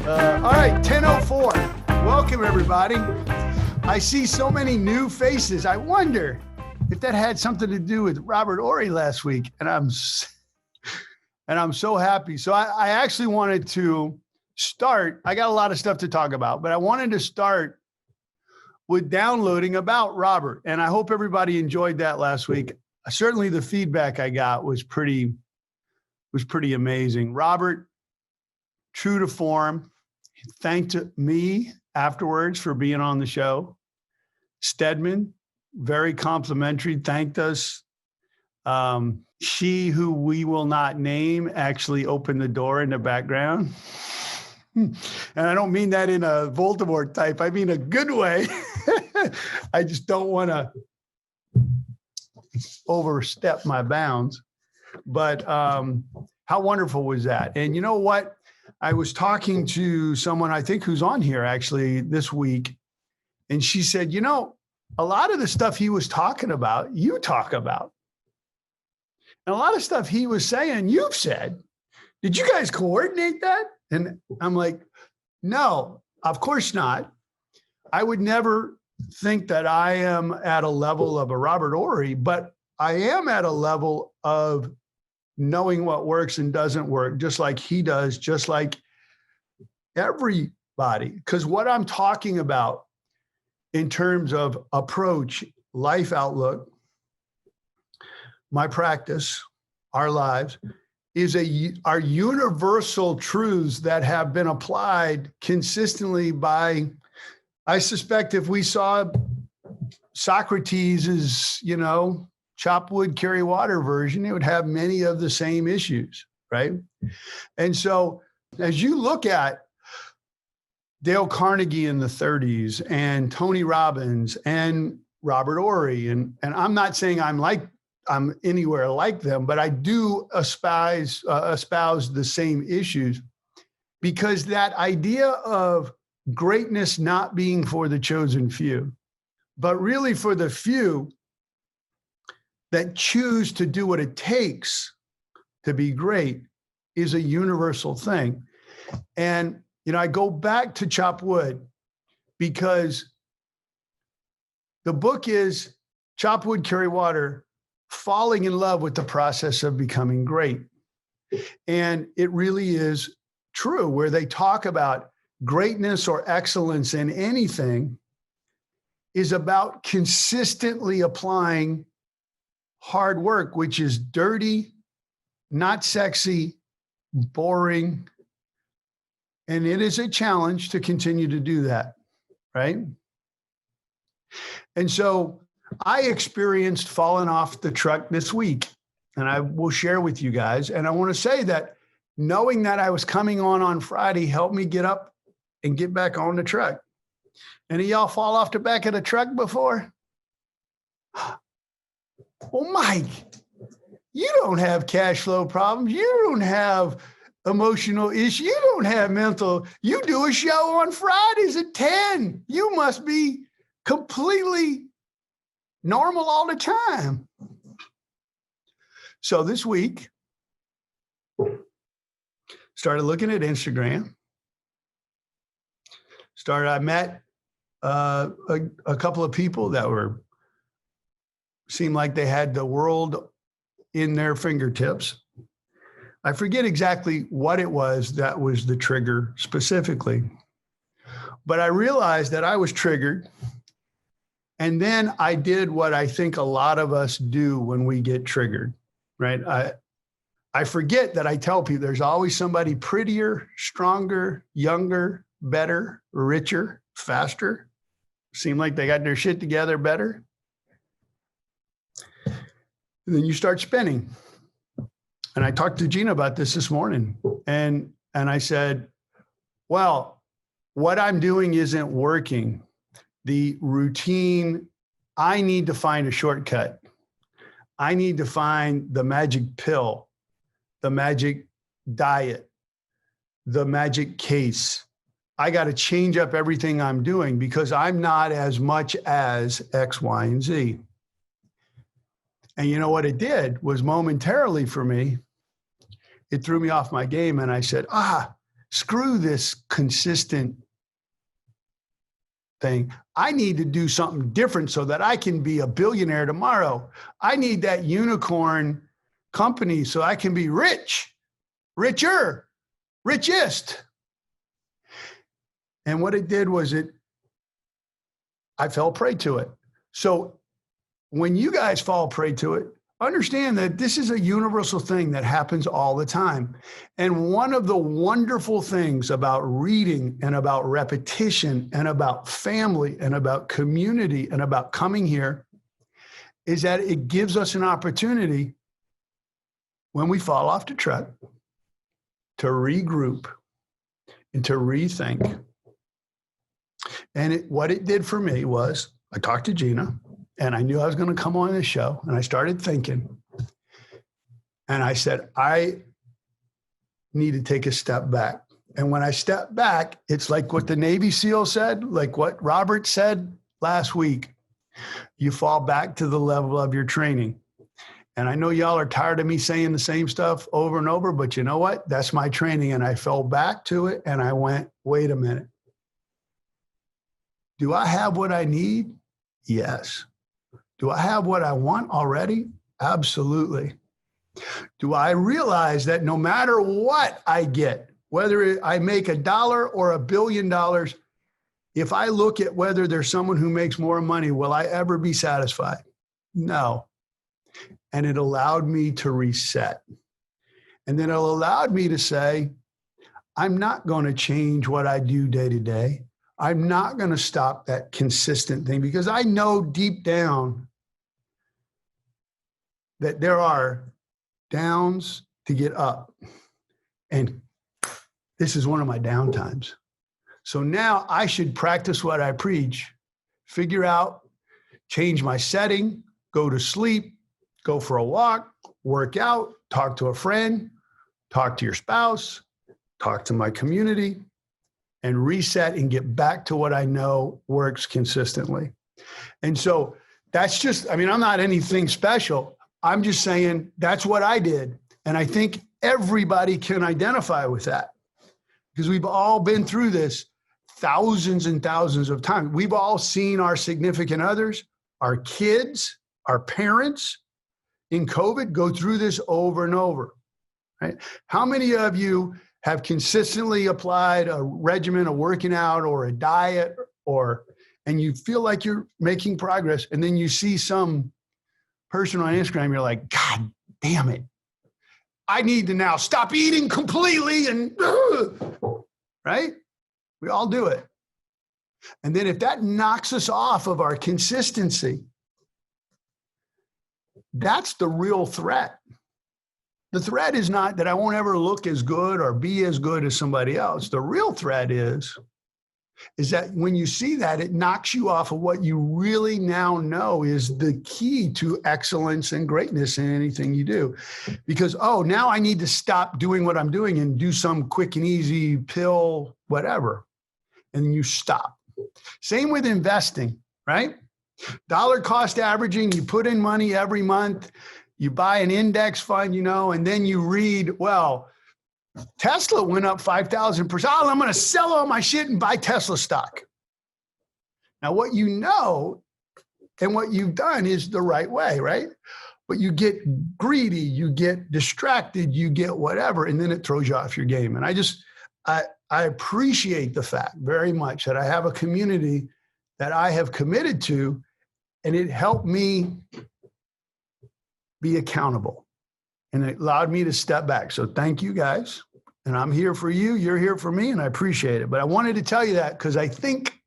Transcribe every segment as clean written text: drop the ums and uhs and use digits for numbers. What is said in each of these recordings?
All right, 10:04. Welcome, everybody. I see so many new faces. I wonder if that had something to do with Robert Horry last week, and I'm so happy. So I actually wanted to start. I got a lot of stuff to talk about, but I wanted to start with downloading about Robert, and I hope everybody enjoyed that last week. Certainly, the feedback I got was pretty amazing. Robert, true to form, thanked me afterwards for being on the show. Stedman, very complimentary, thanked us. She, who we will not name, actually opened the door in the background. And I don't mean that in a Voldemort type. I mean a good way. I just don't want to overstep my bounds. But how wonderful was that? And you know what? I was talking to someone, I think, who's on here actually this week. And she said, you know, a lot of the stuff he was talking about, you talk about. And a lot of stuff he was saying, you've said. Did you guys coordinate that? And I'm like, no, of course not. I would never think that I am at a level of a Robert Horry, but I am at a level of knowing what works and doesn't work, just like he does, just like everybody. Because what I'm talking about in terms of approach, life outlook, my practice, our lives, are universal truths that have been applied consistently by, I suspect if we saw Socrates' chop wood, carry water version, it would have many of the same issues, right? And so as you look at Dale Carnegie in the 30s and Tony Robbins and Robert Horry, and I'm not saying I'm anywhere like them, but I do espouse the same issues, because that idea of greatness not being for the chosen few, but really for the few that choose to do what it takes to be great, is a universal thing. And, I go back to Chop Wood because the book is Chop Wood, Carry Water, falling in love with the process of becoming great. And it really is true, where they talk about greatness or excellence in anything is about consistently applying hard work, which is dirty, not sexy, boring. And it is a challenge to continue to do that, right? And so I experienced falling off the truck this week, and I will share with you guys. And I want to say that knowing that I was coming on Friday helped me get up and get back on the truck. Any of y'all fall off the back of the truck before? Well, Mike, you don't have cash flow problems. You don't have emotional issues. You don't have mental. You do a show on Fridays at 10. You must be completely normal all the time. So this week, started looking at Instagram. I met a couple of people that seemed like they had the world in their fingertips. I forget exactly what it was that was the trigger specifically, but I realized that I was triggered. And then I did what I think a lot of us do when we get triggered, right? I forget that I tell people there's always somebody prettier, stronger, younger, better, richer, faster, seem like they got their shit together better. And then you start spinning. And I talked to Gina about this morning. And I said, well, what I'm doing isn't working. The routine, I need to find a shortcut. I need to find the magic pill, the magic diet, the magic case. I got to change up everything I'm doing because I'm not as much as X, Y, and Z. And you know what it did was momentarily for me, it threw me off my game. And I said, screw this consistent thing. I need to do something different so that I can be a billionaire tomorrow. I need that unicorn company so I can be rich, richer, richest. And what it did was I fell prey to it. So when you guys fall prey to it, understand that this is a universal thing that happens all the time. And one of the wonderful things about reading and about repetition and about family and about community and about coming here is that it gives us an opportunity when we fall off the track to regroup and to rethink. And what it did for me was I talked to Gina, and I knew I was going to come on this show, and I started thinking, and I said, I need to take a step back. And when I step back, it's like what the Navy SEAL said, like what Robert said last week, you fall back to the level of your training. And I know y'all are tired of me saying the same stuff over and over, but you know what? That's my training. And I fell back to it, and I went, wait a minute. Do I have what I need? Yes. Do I have what I want already? Absolutely. Do I realize that no matter what I get, whether I make $1 or $1 billion, if I look at whether there's someone who makes more money, will I ever be satisfied? No. And it allowed me to reset. And then it allowed me to say, I'm not going to change what I do day to day. I'm not going to stop that consistent thing because I know deep down that there are downs to get up. And this is one of my down times. So now I should practice what I preach, figure out, change my setting, go to sleep, go for a walk, work out, talk to a friend, talk to your spouse, talk to my community, and reset and get back to what I know works consistently. And so that's just, I'm not anything special. I'm just saying that's what I did. And I think everybody can identify with that because we've all been through this thousands and thousands of times. We've all seen our significant others, our kids, our parents in COVID go through this over and over, right? How many of you have consistently applied a regimen of working out or a diet and you feel like you're making progress, and then you see some person on Instagram, you're like, God damn it. I need to now stop eating completely and, right? We all do it. And then if that knocks us off of our consistency, that's the real threat. The threat is not that I won't ever look as good or be as good as somebody else. The real threat is that when you see that, it knocks you off of what you really now know is the key to excellence and greatness in anything you do. Because, now I need to stop doing what I'm doing and do some quick and easy pill, whatever. And you stop. Same with investing, right? Dollar cost averaging, you put in money every month. You buy an index fund, and then you read, well, Tesla went up 5,000%. I'm going to sell all my shit and buy Tesla stock. Now, what you know and what you've done is the right way, right? But you get greedy, you get distracted, you get whatever, and then it throws you off your game. And I appreciate the fact very much that I have a community that I have committed to, and it helped me be accountable. And it allowed me to step back. So thank you guys. And I'm here for you. You're here for me. And I appreciate it. But I wanted to tell you that because I think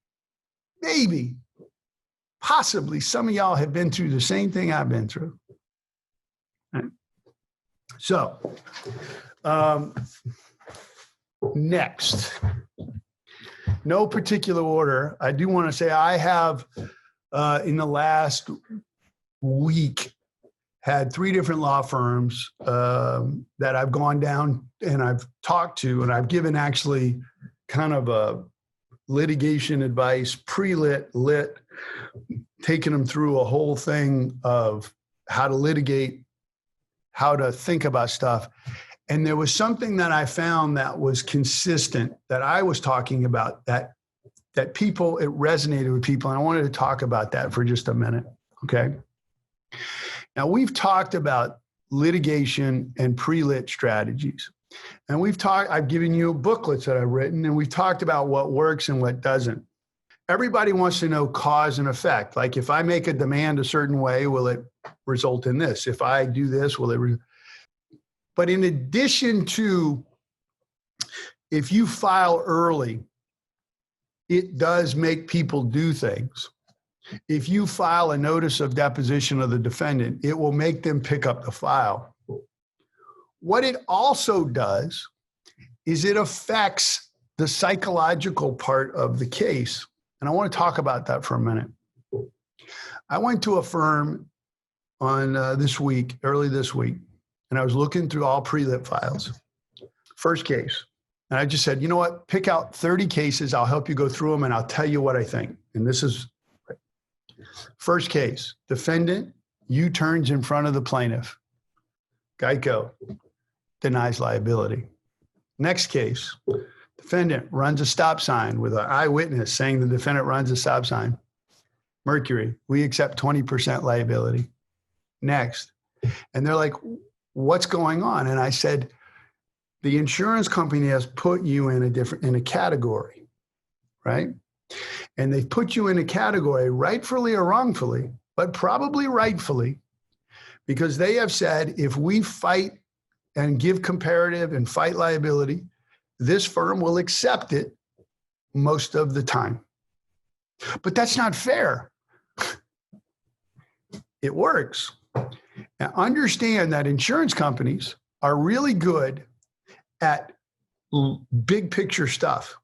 maybe, possibly some of y'all have been through the same thing I've been through. Right? So next, no particular order. I do want to say I have in the last week had 3 different law firms that I've gone down and I've talked to, and I've given actually kind of a litigation advice, pre-lit, lit, taking them through a whole thing of how to litigate, how to think about stuff. And there was something that I found that was consistent that I was talking about that people, it resonated with people. And I wanted to talk about that for just a minute. Okay. Now we've talked about litigation and pre-lit strategies. And I've given you booklets that I've written, and we've talked about what works and what doesn't. Everybody wants to know cause and effect. Like if I make a demand a certain way, will it result in this? If I do this, will it? But in addition to, if you file early, it does make people do things. If you file a notice of deposition of the defendant, it will make them pick up the file. What it also does is it affects the psychological part of the case. And I want to talk about that for a minute. I went to a firm on early this week, and I was looking through all pre-lit files. First case. And I just said, you know what? Pick out 30 cases. I'll help you go through them, and I'll tell you what I think. And this is first case. Defendant U-turns in front of the plaintiff. Geico denies liability. Next case. Defendant runs a stop sign with an eyewitness saying the defendant runs a stop sign. Mercury, we accept 20% liability. Next. And they're like, what's going on? And I said, the insurance company has put you in a category, right? And they've put you in a category, rightfully or wrongfully, but probably rightfully, because they have said, if we fight and give comparative and fight liability, this firm will accept it most of the time. But that's not fair. It works. Now, understand that insurance companies are really good at big picture stuff.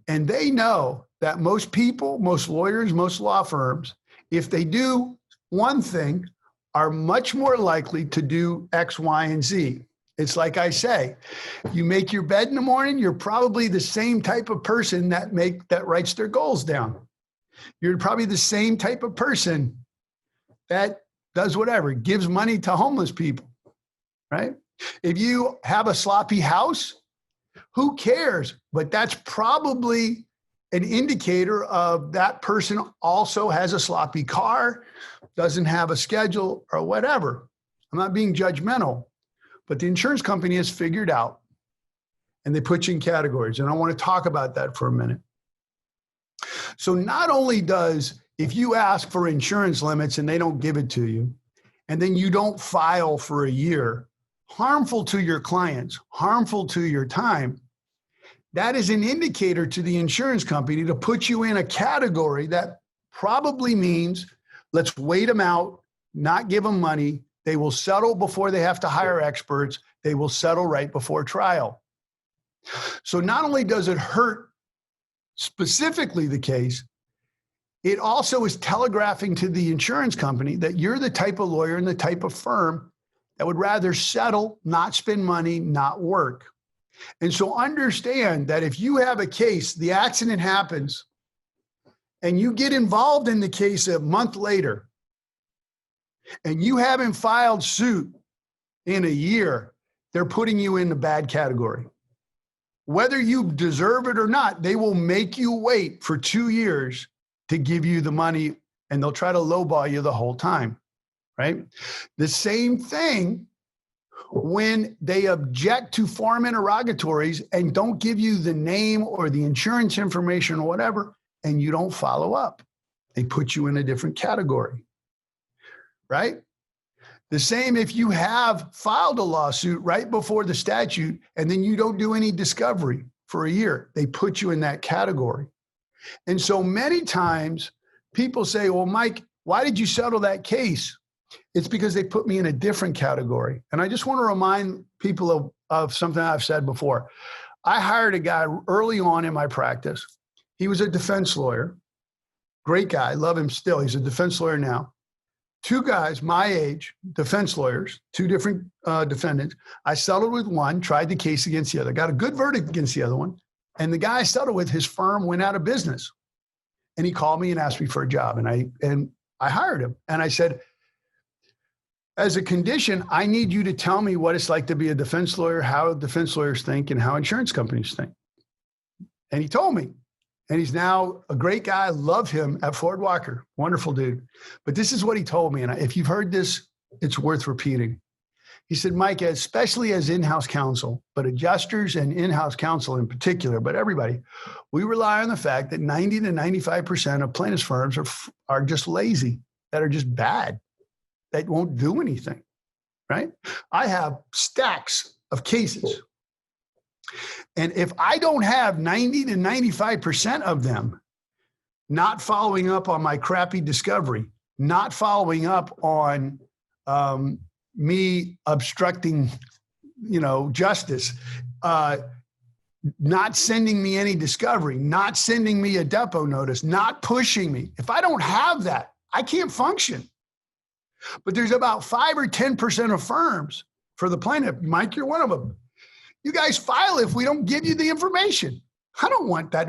And they know that most people, most lawyers, most law firms, if they do one thing, are much more likely to do X, Y, and Z. It's like I say, you make your bed in the morning, you're probably the same type of person that writes their goals down. You're probably the same type of person that does whatever, gives money to homeless people, right? If you have a sloppy house, who cares? But that's probably an indicator of that person also has a sloppy car, doesn't have a schedule or whatever. I'm not being judgmental, but the insurance company has figured out, and they put you in categories. And I want to talk about that for a minute. So not only if you ask for insurance limits and they don't give it to you, and then you don't file for a year, harmful to your clients, harmful to your time, that is an indicator to the insurance company to put you in a category that probably means let's wait them out, not give them money. They will settle before they have to hire experts. They will settle right before trial. So not only does it hurt specifically the case, it also is telegraphing to the insurance company that you're the type of lawyer and the type of firm that would rather settle, not spend money, not work. And so understand that if you have a case, the accident happens, and you get involved in the case a month later, and you haven't filed suit in a year, they're putting you in the bad category. Whether you deserve it or not, they will make you wait for 2 years to give you the money, and they'll try to lowball you the whole time, right? The same thing when they object to form interrogatories and don't give you the name or the insurance information or whatever, and you don't follow up. They put you in a different category, right? The same if you have filed a lawsuit right before the statute and then you don't do any discovery for a year, they put you in that category. And so many times people say, well, Mike, why did you settle that case? It's because they put me in a different category. And I just want to remind people of something I've said before. I hired a guy early on in my practice. He was a defense lawyer. Great guy. Love him still. He's a defense lawyer now. 2 guys my age, defense lawyers, 2 different defendants. I settled with one, tried the case against the other, got a good verdict against the other one. And the guy I settled with, his firm went out of business. And he called me and asked me for a job. And I hired him. And I said, as a condition, I need you to tell me what it's like to be a defense lawyer, how defense lawyers think, and how insurance companies think. And he told me. And he's now a great guy. I love him at Ford Walker. Wonderful dude. But this is what he told me. And if you've heard this, it's worth repeating. He said, Mike, especially as in-house counsel, but adjusters and in-house counsel in particular, but everybody, we rely on the fact that 90 to 95% of plaintiffs' firms are just lazy, that are just bad, that won't do anything, right? I have stacks of cases. And if I don't have 90 to 95% of them not following up on my crappy discovery, not following up on me obstructing, justice, not sending me any discovery, not sending me a depo notice, not pushing me. If I don't have that, I can't function. But there's about 5 or 10% of firms for the plaintiff. Mike, you're one of them. You guys file if we don't give you the information. I don't want that.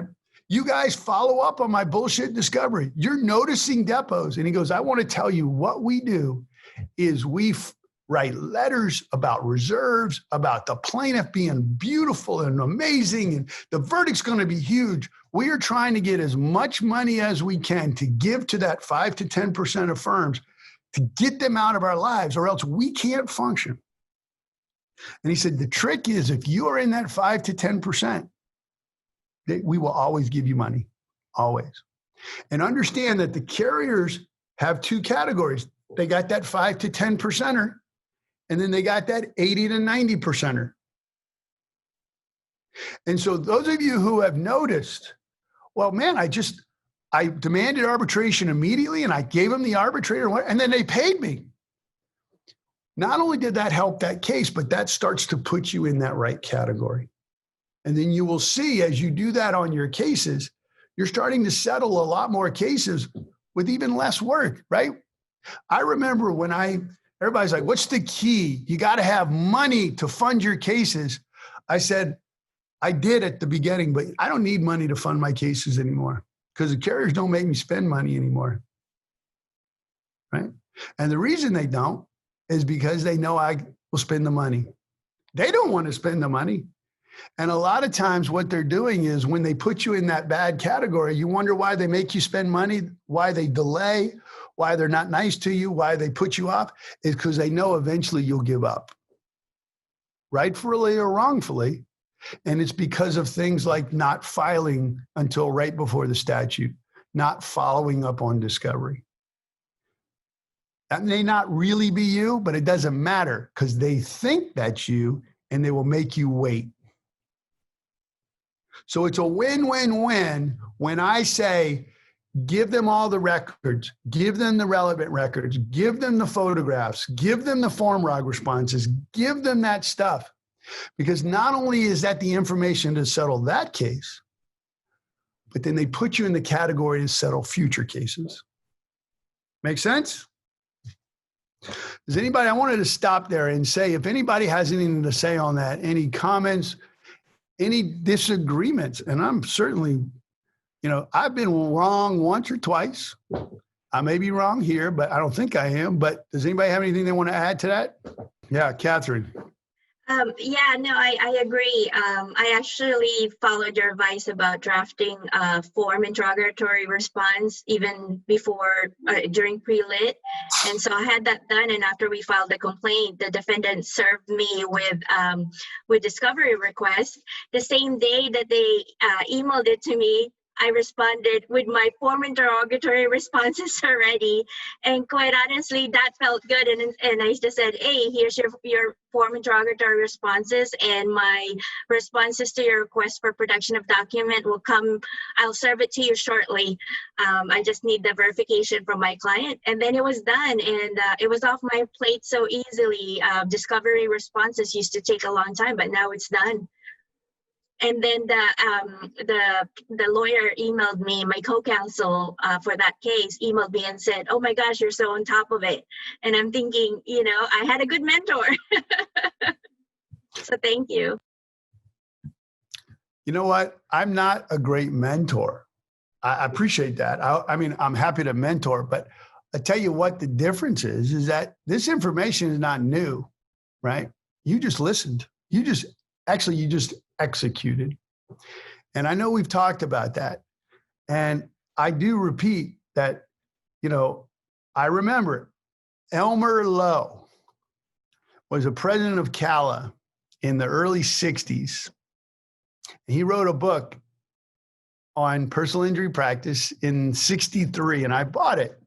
You guys follow up on my bullshit discovery. You're noticing depots. And he goes, I want to tell you what we do is we write letters about reserves, about the plaintiff being beautiful and amazing, and the verdict's going to be huge. We are trying to get as much money as we can to give to that 5 to 10% of firms to get them out of our lives, or else we can't function. And he said, the trick is if you are in that 5 to 10%, we will always give you money, always. And understand that the carriers have 2 categories. They got that 5 to 10%er, and then they got that 80 to 90%er. And so those of you who have noticed, well, man, I demanded arbitration immediately, and I gave them the arbitrator, and then they paid me. Not only did that help that case, but that starts to put you in that right category. And then you will see as you do that on your cases, you're starting to settle a lot more cases with even less work, right? I remember when everybody's like, what's the key? You got to have money to fund your cases. I said, I did at the beginning, but I don't need money to fund my cases anymore because the carriers don't make me spend money anymore, right? And the reason they don't is because they know I will spend the money. They don't want to spend the money. And a lot of times what they're doing is when they put you in that bad category, you wonder why they make you spend money, why they delay, why they're not nice to you, why they put you off, is because they know eventually you'll give up, rightfully or wrongfully. And it's because of things like not filing until right before the statute, not following up on discovery. That may not really be you, but it doesn't matter because they think that's you and they will make you wait. So it's a win-win-win when I say, give them all the records, give them the relevant records, give them the photographs, give them the form log responses, give them that stuff. Because not only is that the information to settle that case, but then they put you in the category to settle future cases. Make sense? I wanted to stop there and say, if anybody has anything to say on that, any comments, any disagreements, and I'm certainly, I've been wrong once or twice. I may be wrong here, but I don't think I am. But does anybody have anything they want to add to that? Yeah, Catherine. I agree. I actually followed your advice about drafting a form interrogatory response even before, during pre-lit. And so I had that done. And after we filed the complaint, the defendant served me with discovery request. The same day that they emailed it to me, I responded with my form interrogatory responses already. And quite honestly, that felt good. And I just said, hey, here's your form interrogatory responses, and my responses to your request for production of document will come. I'll serve it to you shortly. I just need the verification from my client. And then it was done, and it was off my plate so easily. Discovery responses used to take a long time, but now it's done. And then the lawyer emailed me, my co-counsel for that case emailed me and said, oh my gosh, you're so on top of it. And I'm thinking, I had a good mentor. So thank you. You know what? I'm not a great mentor. I appreciate that. I'm happy to mentor, but I tell you what the difference is that this information is not new, right? You just listened. You just executed. And I know we've talked about that. And I do repeat that, I remember it. Elmer Lowe was a president of CALA in the early 60s. He wrote a book on personal injury practice in 63, and I bought it.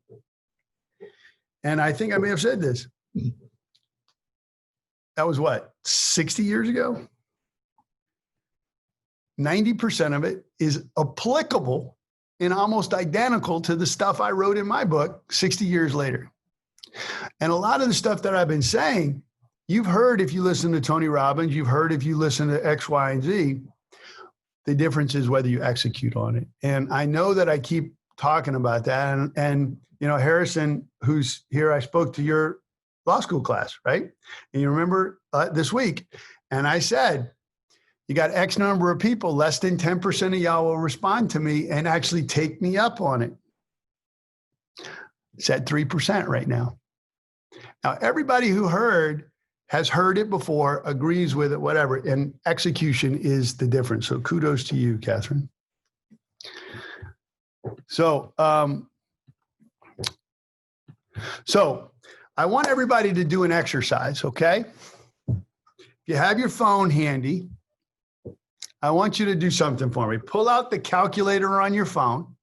And I think I may have said this. That was what, 60 years ago? 90% of it is applicable and almost identical to the stuff I wrote in my book 60 years later. And a lot of the stuff that I've been saying, you've heard if you listen to Tony Robbins, you've heard if you listen to X, Y, and Z. The difference is whether you execute on it. And I know that I keep talking about that. And Harrison, who's here, I spoke to your law school class, right? And you remember this week. And I said, you got X number of people, less than 10% of y'all will respond to me and actually take me up on it. It's at 3% right now. Now, everybody who has heard it before, agrees with it, whatever, and execution is the difference. So kudos to you, Catherine. So I want everybody to do an exercise, okay? If you have your phone handy, I want you to do something for me. Pull out the calculator on your phone.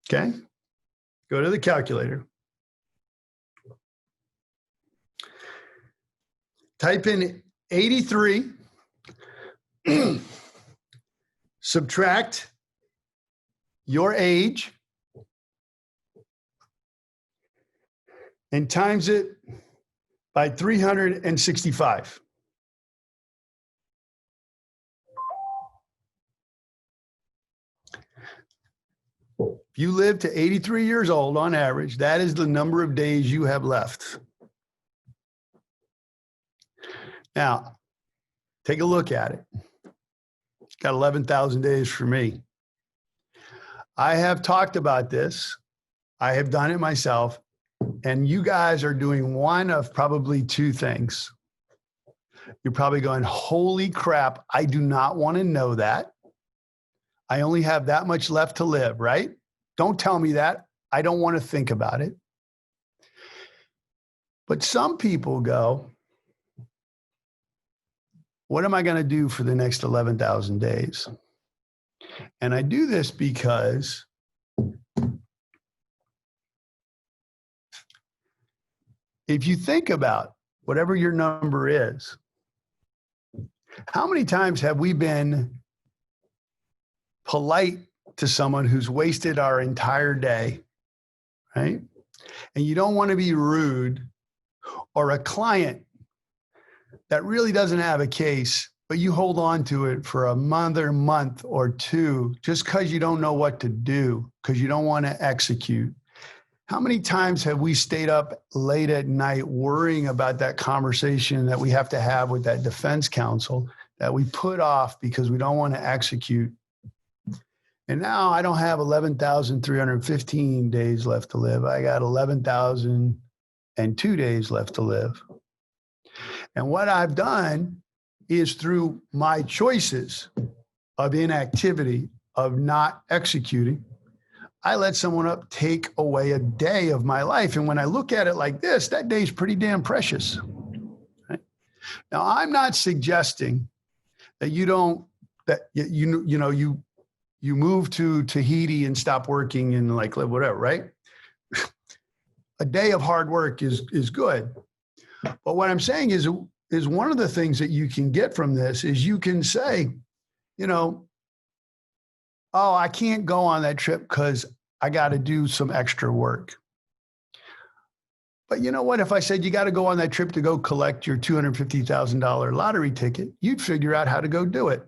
Okay? Go to the calculator. Type in 83, subtract your age, and times it by 365. If you live to 83 years old on average, that is the number of days you have left. Now, take a look at it. It's got 11,000 days for me. I have talked about this. I have done it myself. And you guys are doing one of probably two things. You're probably going, holy crap, I do not want to know that. I only have that much left to live, right? Don't tell me that. I don't want to think about it. But some people go, what am I going to do for the next 11,000 days? And I do this because if you think about whatever your number is, how many times have we been polite to someone who's wasted our entire day, right? And you don't want to be rude, or a client that really doesn't have a case, but you hold on to it for a month or two just because you don't know what to do, because you don't want to execute. How many times have we stayed up late at night worrying about that conversation that we have to have with that defense counsel that we put off because we don't want to execute? And now I don't have 11,315 days left to live. I got 11,002 days left to live. And what I've done is, through my choices of inactivity, of not executing, I let someone up take away a day of my life. And when I look at it like this, that day's pretty damn precious. Right? Now, I'm not suggesting that you move to Tahiti and stop working and like live whatever, right? A day of hard work is good. But what I'm saying is one of the things that you can get from this is you can say, oh, I can't go on that trip because I got to do some extra work. But you know what? If I said you got to go on that trip to go collect your $250,000 lottery ticket, you'd figure out how to go do it.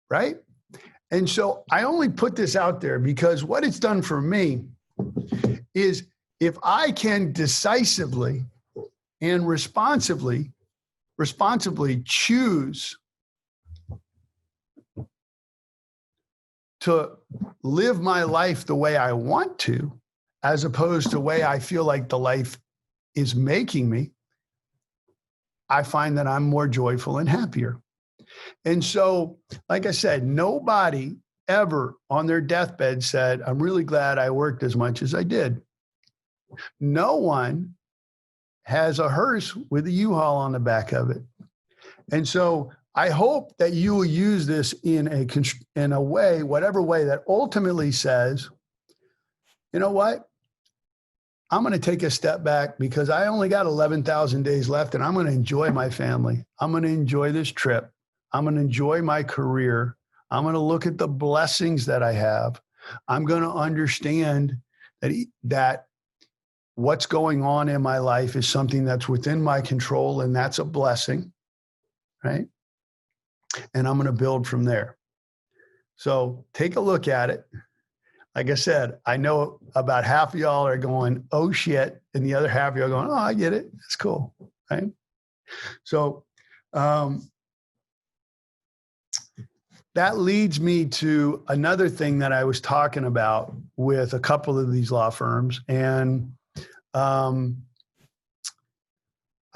Right? And so I only put this out there because what it's done for me is, if I can decisively and responsibly choose to live my life the way I want to, as opposed to the way I feel like the life is making me, I find that I'm more joyful and happier. And so, like I said, nobody ever on their deathbed said, I'm really glad I worked as much as I did. No one has a hearse with a U-Haul on the back of it. And so I hope that you will use this in a way, whatever way, that ultimately says, you know what? I'm going to take a step back because I only got 11,000 days left, and I'm going to enjoy my family. I'm going to enjoy this trip. I'm going to enjoy my career. I'm going to look at the blessings that I have. I'm going to understand that what's going on in my life is something that's within my control, and that's a blessing, right? And I'm going to build from there. So take a look at it. Like I said, I know about half of y'all are going, oh shit. And the other half of y'all are going, oh, I get it. It's cool. Right. So that leads me to another thing that I was talking about with a couple of these law firms. And I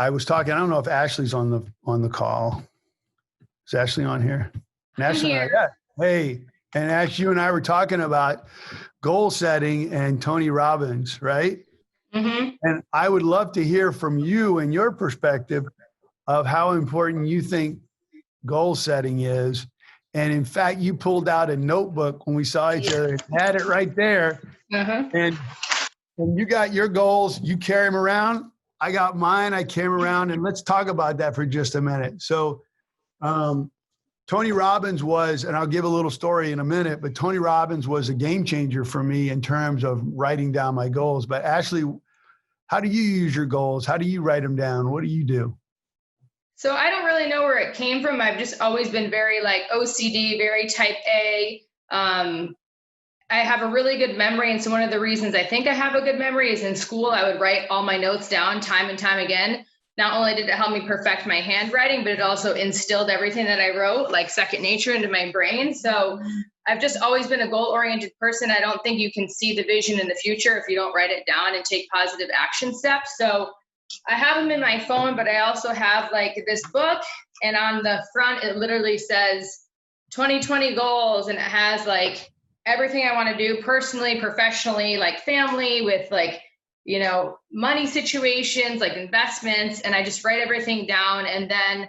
was talking, I don't know if Ashley's on the call. Is Ashley on here? And Ashley, yeah. Hey, and Ash, you and I were talking about goal setting and Tony Robbins, right? Mm-hmm. And I would love to hear from you and your perspective of how important you think goal setting is. And in fact, you pulled out a notebook when we saw each other and had it right there. Uh-huh. And when you got your goals, you carry them around. I got mine, I came around, and let's talk about that for just a minute. So, Tony Robbins was, and I'll give a little story in a minute, but Tony Robbins was a game changer for me in terms of writing down my goals. But Ashley, how do you use your goals? How do you write them down? What do you do? So I don't really know where it came from. I've just always been very like OCD, very type A. I have a really good memory. And so one of the reasons I think I have a good memory is in school, I would write all my notes down time and time again. Not only did it help me perfect my handwriting, but it also instilled everything that I wrote, like second nature, into my brain. So I've just always been a goal-oriented person. I don't think you can see the vision in the future if you don't write it down and take positive action steps. So I have them in my phone, but I also have like this book, and on the front, it literally says 2020 goals. And it has like everything I want to do personally, professionally, like family, with like, you know, money situations, like investments, and I just write everything down. And then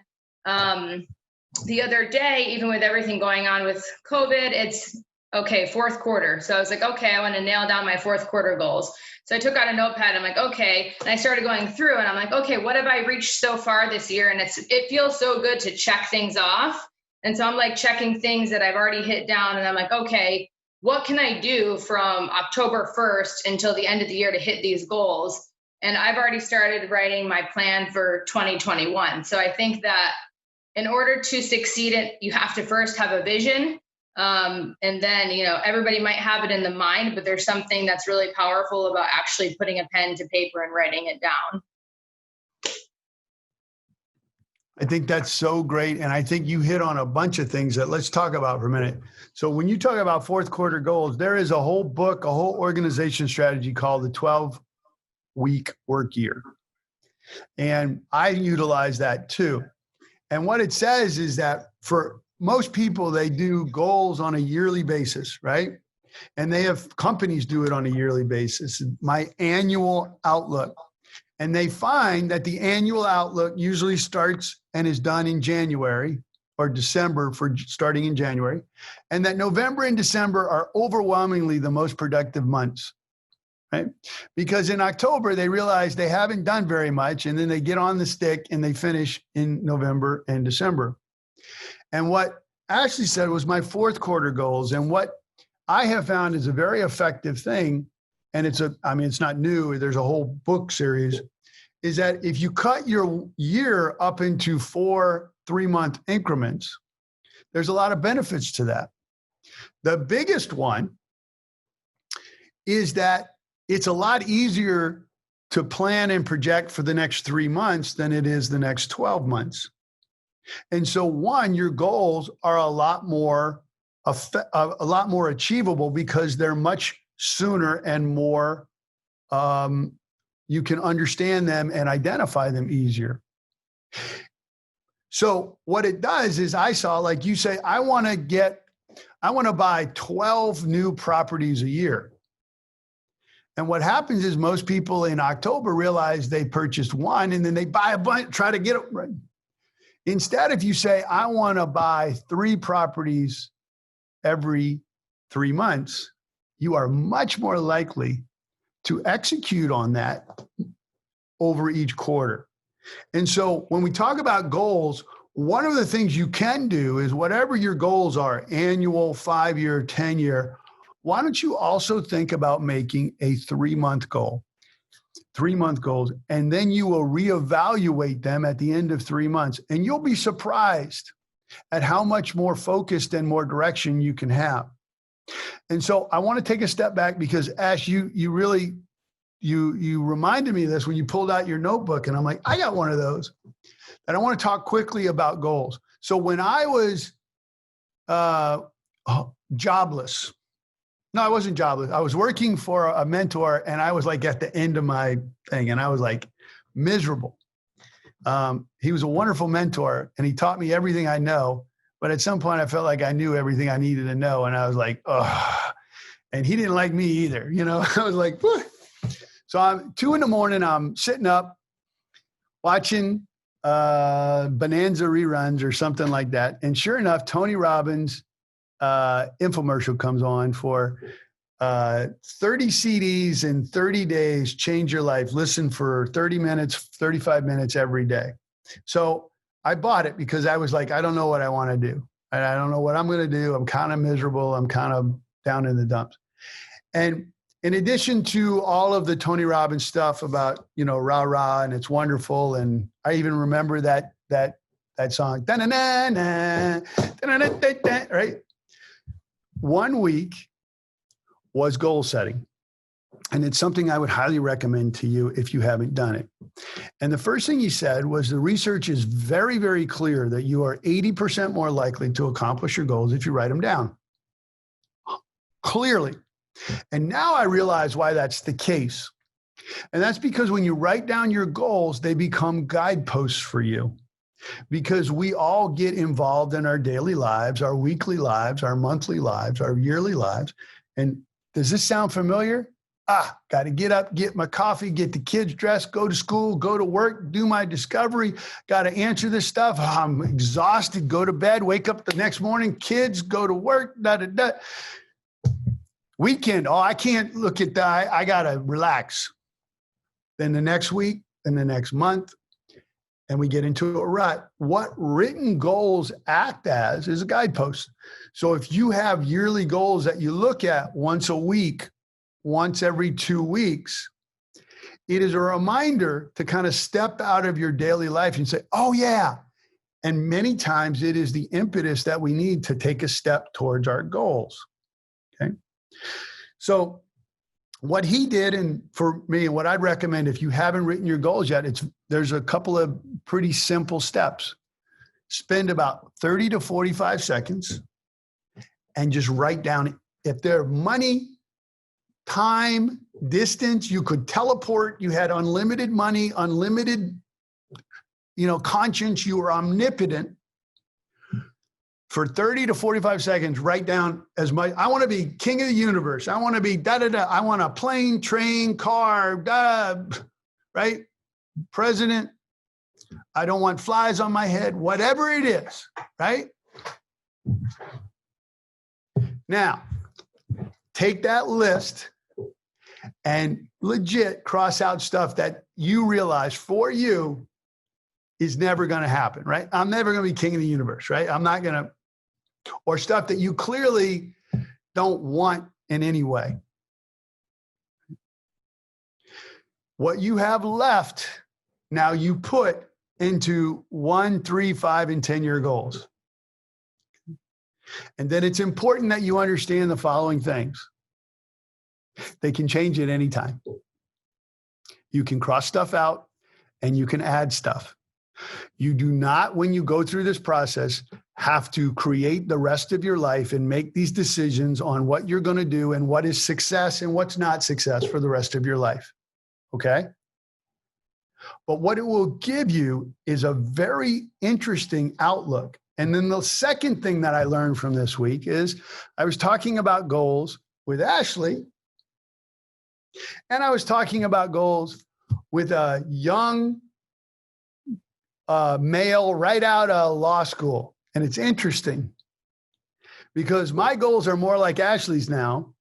the other day, even with everything going on with COVID, it's okay, fourth quarter. So I was like, okay, I want to nail down my fourth quarter goals. So I took out a notepad. I'm like, okay. And I started going through, and I'm like, okay, what have I reached so far this year? And it feels so good to check things off. And so I'm like checking things that I've already hit down, and I'm like, okay, what can I do from October 1st until the end of the year to hit these goals? And I've already started writing my plan for 2021. So I think that in order to succeed, you have to first have a vision. And then, you know, everybody might have it in the mind, but there's something that's really powerful about actually putting a pen to paper and writing it down. I think that's so great. And I think you hit on a bunch of things that let's talk about for a minute. So when you talk about fourth quarter goals, there is a whole book, a whole organization strategy called the 12-week work year. And I utilize that too. And what it says is that for most people, they do goals on a yearly basis, right? And they have companies do it on a yearly basis. My annual outlook. And they find that the annual outlook usually starts and is done in January or December, for starting in January. And that November and December are overwhelmingly the most productive months, right? Because in October, they realize they haven't done very much, and then they get on the stick and they finish in November and December. And what Ashley said was my fourth quarter goals. And what I have found is a very effective thing, and it's not new, there's a whole book series, is that if you cut your year up into 4 3-month increments, there's a lot of benefits to that. The biggest one is that it's a lot easier to plan and project for the next 3 months than it is the next 12 months. And so one, your goals are a lot more a lot more achievable because they're much sooner and more, you can understand them and identify them easier. So what it does is I saw, like you say, I want to buy 12 new properties a year. And what happens is most people in October realize they purchased one and then they buy a bunch, try to get it right. Instead, if you say, I want to buy 3 properties every 3 months, you are much more likely to execute on that over each quarter. And so when we talk about goals, one of the things you can do is whatever your goals are, annual, 5-year, 10-year, why don't you also think about making a 3-month goal, 3-month goals, and then you will reevaluate them at the end of 3 months. And you'll be surprised at how much more focused and more direction you can have. And so I want to take a step back because Ash, you really reminded me of this when you pulled out your notebook, and I'm like, I got one of those. And I want to talk quickly about goals. So when I was jobless, no, I wasn't jobless. I was working for a mentor, and I was like at the end of my thing, and I was like miserable. He was a wonderful mentor, and he taught me everything I know. But at some point, I felt like I knew everything I needed to know, and I was like, oh. And he didn't like me either. You know, I was like, whew. So I'm 2 a.m. I'm sitting up watching Bonanza reruns or something like that. And sure enough, Tony Robbins' infomercial comes on for 30 CDs in 30 days, change your life. Listen for 30 minutes, 35 minutes every day. So I bought it because I was like, I don't know what I want to do. I don't know what I'm going to do. I'm kind of miserable. I'm kind of down in the dumps. And in addition to all of the Tony Robbins stuff about, you know, rah, rah, and it's wonderful. And I even remember that song, right? 1 week was goal setting. And it's something I would highly recommend to you if you haven't done it. And the first thing he said was the research is very, very clear that you are 80% more likely to accomplish your goals if you write them down. Clearly. And now I realize why that's the case. And that's because when you write down your goals, they become guideposts for you. Because we all get involved in our daily lives, our weekly lives, our monthly lives, our yearly lives. And does this sound familiar? Got to get up, get my coffee, get the kids dressed, go to school, go to work, do my discovery. Got to answer this stuff. I'm exhausted, go to bed, wake up the next morning, kids, go to work, Weekend, I can't look at that. I got to relax. Then the next week, and the next month, and we get into a rut. What written goals act as is a guidepost. So if you have yearly goals that you look at once a week, once every 2 weeks, it is a reminder to kind of step out of your daily life and say, oh yeah. And many times it is the impetus that we need to take a step towards our goals. Okay. So what he did, and for me, what I'd recommend if you haven't written your goals yet, there's a couple of pretty simple steps. Spend about 30 to 45 seconds and just write down if they're money, time, distance, you could teleport, you had unlimited money, unlimited, conscience, you were omnipotent. For 30 to 45 seconds, write down as much. I want to be king of the universe. I want to be da-da-da. I want a plane, train, car, right? President. I don't want flies on my head, whatever it is, right? Now, take that list and legit cross out stuff that you realize for you is never going to happen, right? I'm never going to be king of the universe, right? I'm not going to, or stuff that you clearly don't want in any way. What you have left, now you put into 1, 3, 5, and 10-year goals. And then it's important that you understand the following things. They can change at any time. You can cross stuff out and you can add stuff. You do not, when you go through this process, have to create the rest of your life and make these decisions on what you're going to do and what is success and what's not success for the rest of your life. Okay? But what it will give you is a very interesting outlook. And then the second thing that I learned from this week is I was talking about goals with Ashley, and I was talking about goals with a young male right out of law school. And it's interesting because my goals are more like Ashley's now.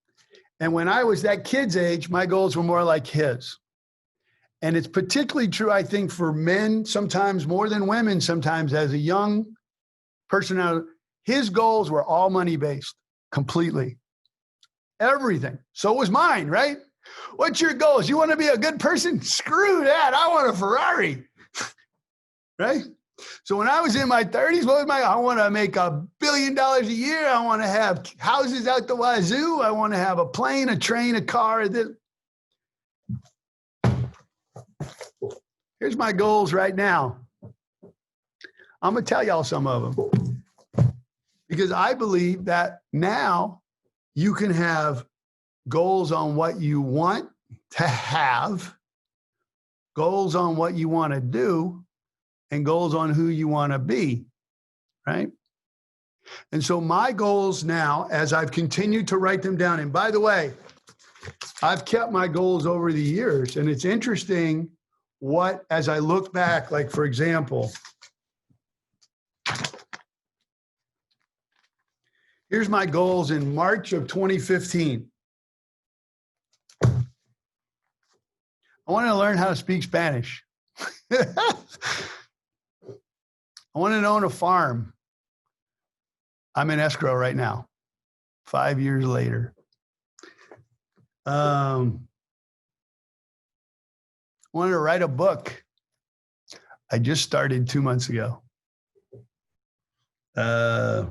And when I was that kid's age, my goals were more like his. And it's particularly true, I think, for men, sometimes more than women, sometimes as a young person. His goals were all money-based, completely. Everything. So was mine, right? What's your goals? You want to be a good person? Screw that. I want a Ferrari. Right? So when I was in my 30s, I want to make $1 billion a year. I want to have houses out the wazoo. I want to have a plane, a train, a car. Here's my goals right now. I'm going to tell y'all some of them because I believe that now you can have goals on what you want to have, goals on what you want to do, and goals on who you want to be, right? And so my goals now, as I've continued to write them down, and by the way, I've kept my goals over the years, and it's interesting as I look back, like for example, here's my goals in March of 2015. I wanted to learn how to speak Spanish. I wanted to own a farm. I'm in escrow right now, 5 years later. I wanted to write a book. I just started 2 months ago. I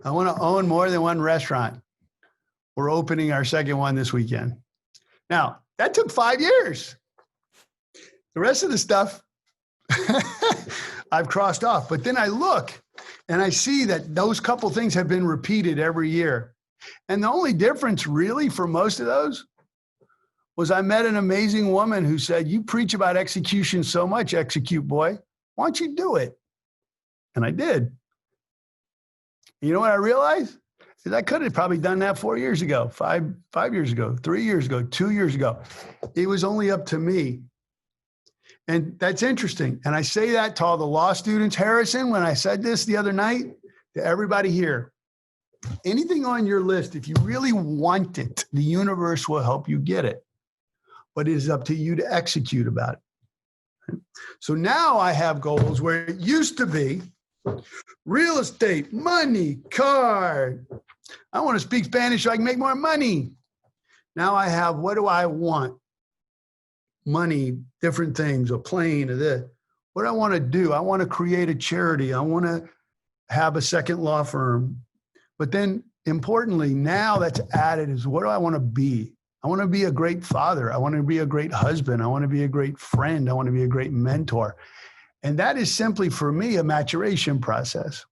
want to own more than one restaurant. We're opening our second one this weekend. Now, that took 5 years. The rest of the stuff I've crossed off. But then I look and I see that those couple things have been repeated every year. And the only difference really for most of those was I met an amazing woman who said, you preach about execution so much, execute boy. Why don't you do it? And I did. You know what I realized? Is I could have probably done that 4 years ago, five years ago, 3 years ago, 2 years ago. It was only up to me. And that's interesting. And I say that to all the law students, Harrison, when I said this the other night, to everybody here. Anything on your list, if you really want it, the universe will help you get it. But it is up to you to execute about it. So now I have goals where it used to be real estate, money, car. I want to speak Spanish so I can make more money. Now I have, what do I want? Money, different things, a plane, or this. What do I want to do? I want to create a charity. I want to have a second law firm. But then importantly, now that's added is what do I want to be? I want to be a great father. I want to be a great husband. I want to be a great friend. I want to be a great mentor. And that is simply for me a maturation process.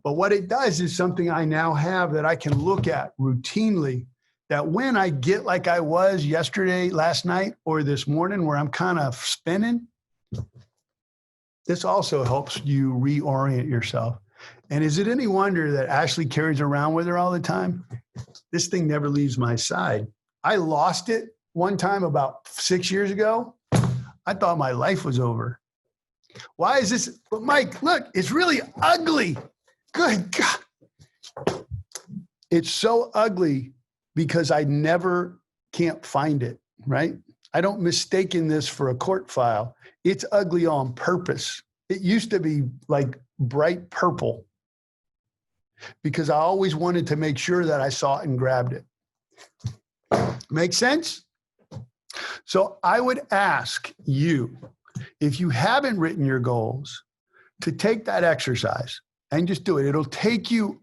But what it does is something I now have that I can look at routinely, that when I get like I was yesterday, last night, or this morning where I'm kind of spinning, this also helps you reorient yourself. And is it any wonder that Ashley carries around with her all the time? This thing never leaves my side. I lost it one time about 6 years ago. I thought my life was over. Why is this? But Mike, look, it's really ugly. Good God. It's so ugly because I never can't find it, right? I don't mistake this for a court file. It's ugly on purpose. It used to be like bright purple because I always wanted to make sure that I saw it and grabbed it. Make sense? So I would ask you, if you haven't written your goals, to take that exercise and just do it. It'll take you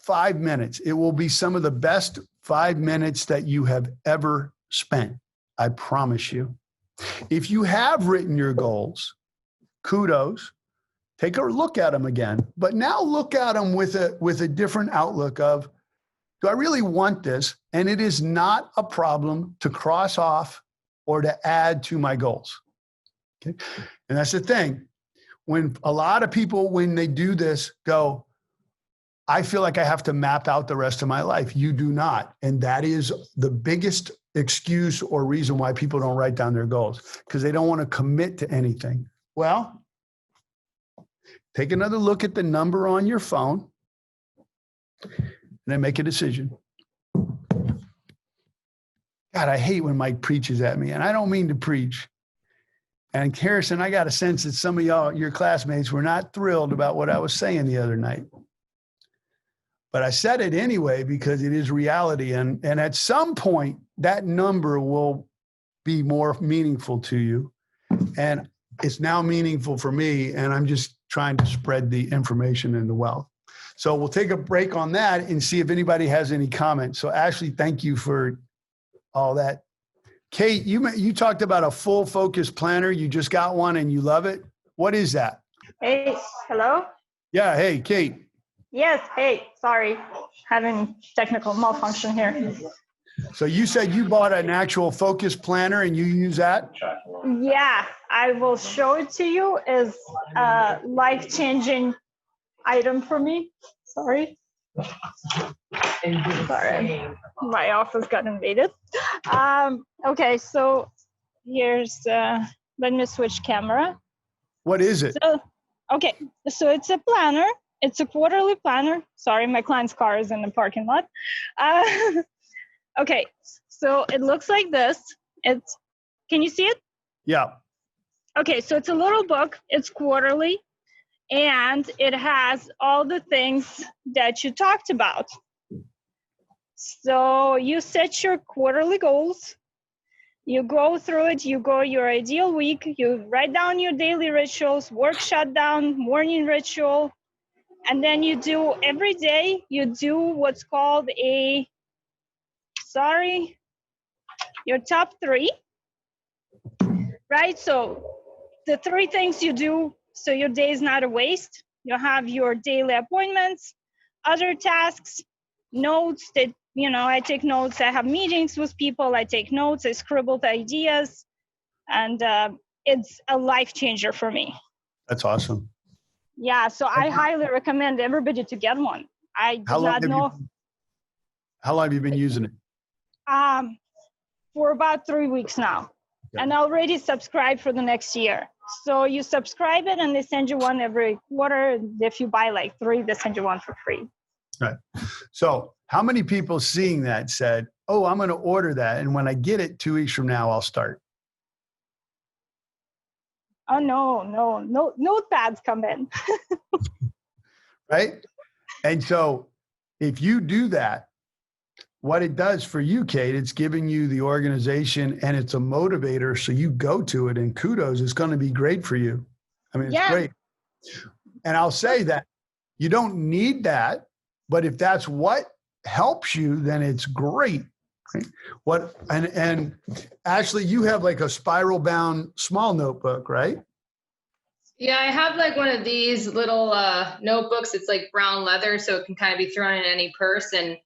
5 minutes. It will be some of the best 5 minutes that you have ever spent. I promise you. If you have written your goals, kudos. take a look at them again, but now look at them with a different outlook of, do I really want this? And it is not a problem to cross off or to add to my goals. Okay. And that's the thing. When a lot of people, when they do this, go, I feel like I have to map out the rest of my life. You do not. And that is the biggest excuse or reason why people don't write down their goals, because they don't want to commit to anything. Well, take another look at the number on your phone and then make a decision. God, I hate when Mike preaches at me, and I don't mean to preach. And Harrison, I got a sense that some of y'all, your classmates, were not thrilled about what I was saying the other night. But I said it anyway because it is reality. And at some point, that number will be more meaningful to you. And it's now meaningful for me. And I'm just trying to spread the information and the wealth. So we'll take a break on that and see if anybody has any comments. So Ashley, thank you for all that. Kate, you talked about a full focus planner. You just got one and you love it. What is that? Hey, hello? Yeah. Hey, Kate. Yes, hey, sorry, having technical malfunction here. So you said you bought an actual focus planner and you use that? Yeah, I will show it to you as a life-changing item for me. Sorry, my office got invaded. Okay, so here's, let me switch camera. What is it? So, okay, so it's a planner. It's a quarterly planner. Sorry, my client's car is in the parking lot. Okay, so it looks like this. Can you see it? Yeah. Okay, so it's a little book. It's quarterly, and it has all the things that you talked about. So you set your quarterly goals. You go through it. You go your ideal week. You write down your daily rituals, work shutdown, morning ritual. And then you do every day, you do what's called your top 3, right? So the 3 things you do, so your day is not a waste. You have your daily appointments, other tasks, notes that, I take notes. I have meetings with people. I take notes. I scribbled ideas. And it's a life changer for me. That's awesome. Yeah, so I highly recommend everybody to get one. I did not know. How long have you been using it? For about 3 weeks now. Yeah. And I already subscribed for the next year. So you subscribe it and they send you one every quarter. If you buy like 3, they send you one for free. Right. So how many people seeing that said, oh, I'm going to order that, and when I get it 2 weeks from now, I'll start? Oh, no notepads come in. Right. And so if you do that, what it does for you, Kate, it's giving you the organization and it's a motivator. So you go to it, and kudos, it's going to be great for you. I mean, it's great. And I'll say that you don't need that, but if that's what helps you, then it's great. Right? And Ashley, you have like a spiral bound small notebook, right? Yeah, I have like one of these little notebooks. It's like brown leather, so it can kind of be thrown in any purse. And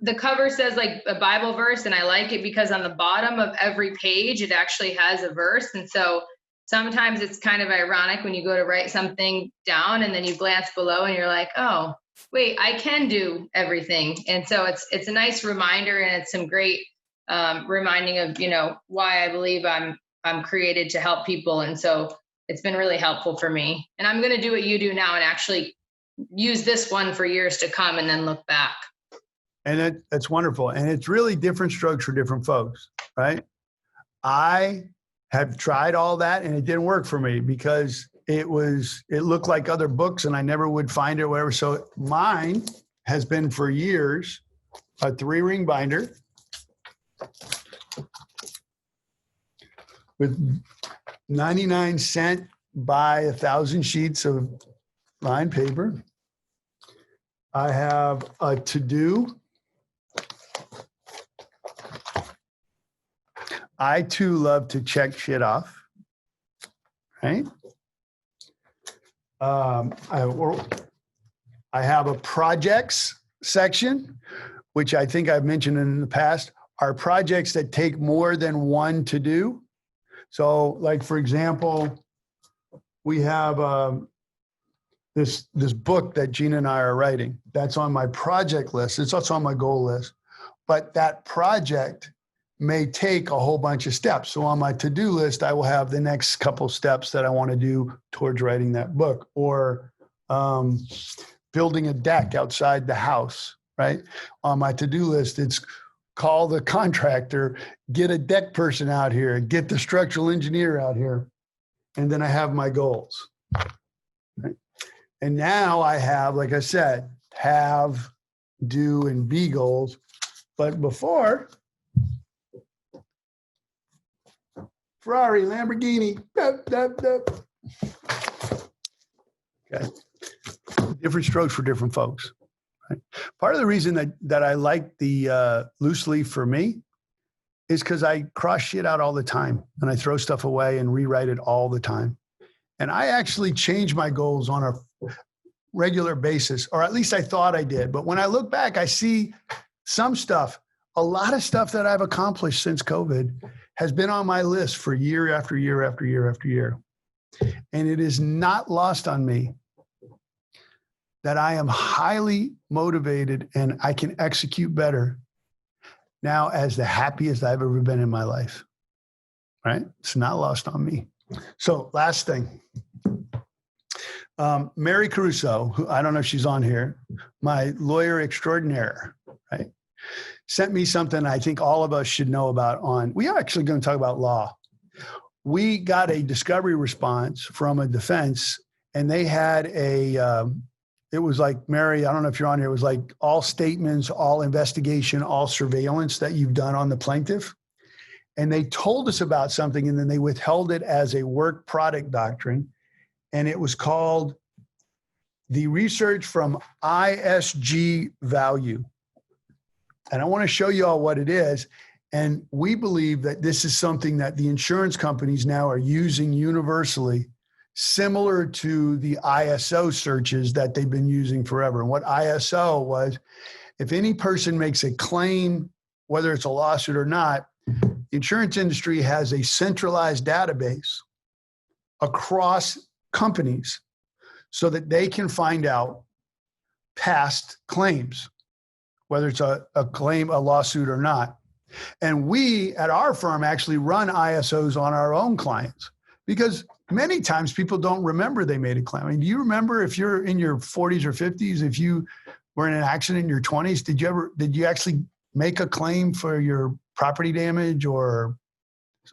the cover says like a Bible verse, and I like it because on the bottom of every page, it actually has a verse. And so sometimes it's kind of ironic when you go to write something down and then you glance below and you're like, oh, wait, I can do everything. And so it's a nice reminder, and it's some great reminding of, why I believe I'm created to help people. And so it's been really helpful for me. And I'm going to do what you do now and actually use this one for years to come and then look back. And that's wonderful. And it's really different strokes for different folks, right? I have tried all that and it didn't work for me because it looked like other books and I never would find it or whatever. So mine has been for years a 3-ring binder with 99 cent by 1,000 sheets of lined paper. I have a to-do. I too love to check shit off, right? I have a projects section, which I think I've mentioned in the past, are projects that take more than one to do. So like, for example, we have this book that Gina and I are writing. That's on my project list. It's also on my goal list. But that project may take a whole bunch of steps. So on my to-do list, I will have the next couple steps that I want to do towards writing that book, or building a deck outside the house, right? On my to-do list, it's call the contractor, get a deck person out here, get the structural engineer out here. And then I have my goals. Right? And now I have, like I said, have, do, and be goals. But before, Ferrari, Lamborghini, Okay. Different strokes for different folks. Right? Part of the reason that I like the loose leaf for me is because I cross shit out all the time and I throw stuff away and rewrite it all the time. And I actually change my goals on a regular basis, or at least I thought I did. But when I look back, I see some stuff, a lot of stuff that I've accomplished since COVID has been on my list for year after year after year after year. And it is not lost on me that I am highly motivated and I can execute better now as the happiest I've ever been in my life, right? It's not lost on me. So last thing, Mary Caruso, who I don't know if she's on here, my lawyer extraordinaire, right? Sent me something I think all of us should know about we are actually going to talk about law. We got a discovery response from a defense, and they had it was like, Mary, I don't know if you're on here, it was like all statements, all investigation, all surveillance that you've done on the plaintiff. And they told us about something, and then they withheld it as a work product doctrine. And it was called the research from ISG value. And I want to show you all what it is. And we believe that this is something that the insurance companies now are using universally, similar to the ISO searches that they've been using forever. And what ISO was, if any person makes a claim, whether it's a lawsuit or not, the insurance industry has a centralized database across companies so that they can find out past claims, whether it's a claim, a lawsuit or not. And we at our firm actually run ISOs on our own clients because many times people don't remember they made a claim. I mean, do you remember if you're in your 40s or 50s, if you were in an accident in your 20s, did you actually make a claim for your property damage? Or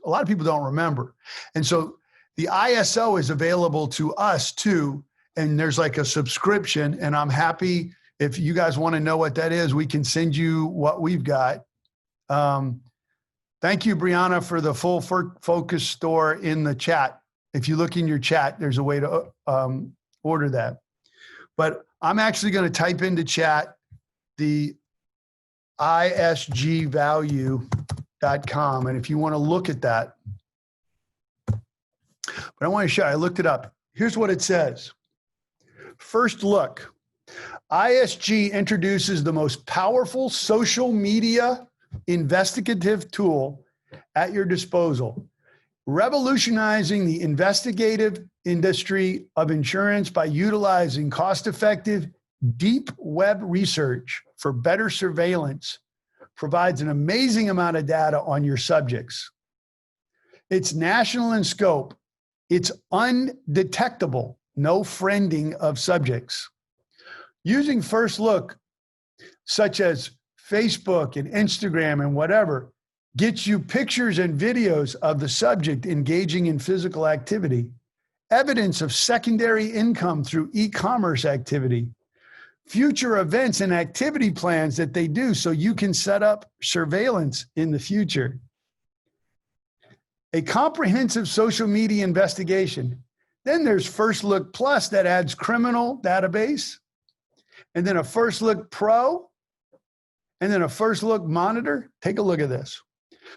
a lot of people don't remember. And so the ISO is available to us too. And there's like a subscription, and I'm happy if you guys want to know what that is, we can send you what we've got. Thank you, Brianna, for the full focus store in the chat. If you look in your chat, there's a way to order that. But I'm actually going to type into chat the isgvalue.com. And if you want to look at that, but I want to show you, I looked it up. Here's what it says. First look, ISG introduces the most powerful social media investigative tool at your disposal, revolutionizing the investigative industry of insurance by utilizing cost-effective, deep web research for better surveillance, provides an amazing amount of data on your subjects. It's national in scope. It's undetectable, no friending of subjects. Using First Look, such as Facebook and Instagram and whatever, gets you pictures and videos of the subject engaging in physical activity, evidence of secondary income through e-commerce activity, future events and activity plans that they do so you can set up surveillance in the future. A comprehensive social media investigation. Then there's First Look Plus that adds criminal database, and then a First Look Pro, and then a First Look Monitor. Take a look at this.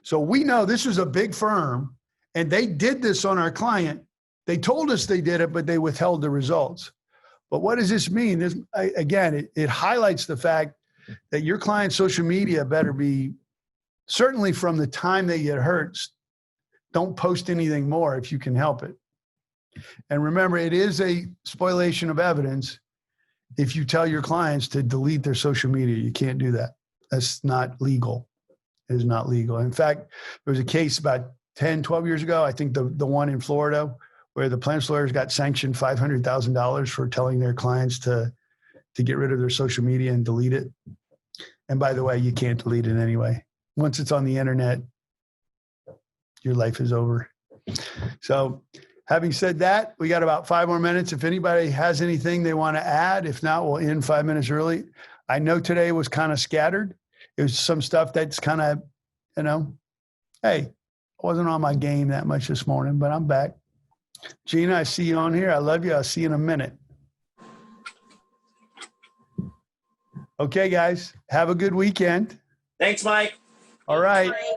So we know this was a big firm, and they did this on our client, They told us they did it, but they withheld the results. But what does this mean? It highlights the fact that your client's social media better be, certainly from the time they get hurt, don't post anything more if you can help it. And remember, it is a spoliation of evidence if you tell your clients to delete their social media. You can't do that. That's not legal. It is not legal. In fact, there was a case about 10, 12 years ago, I think the one in Florida, where the plaintiff's lawyers got sanctioned $500,000 for telling their clients to get rid of their social media and delete it. And by the way, you can't delete it anyway. Once it's on the internet, your life is over. So having said that, we got about 5 more minutes. If anybody has anything they want to add, if not, we'll end 5 minutes early. I know today was kind of scattered. It was some stuff that's kind of, hey, I wasn't on my game that much this morning, but I'm back. Gina, I see you on here. I love you. I'll see you in a minute. Okay, guys, have a good weekend. Thanks, Mike. All right. Bye.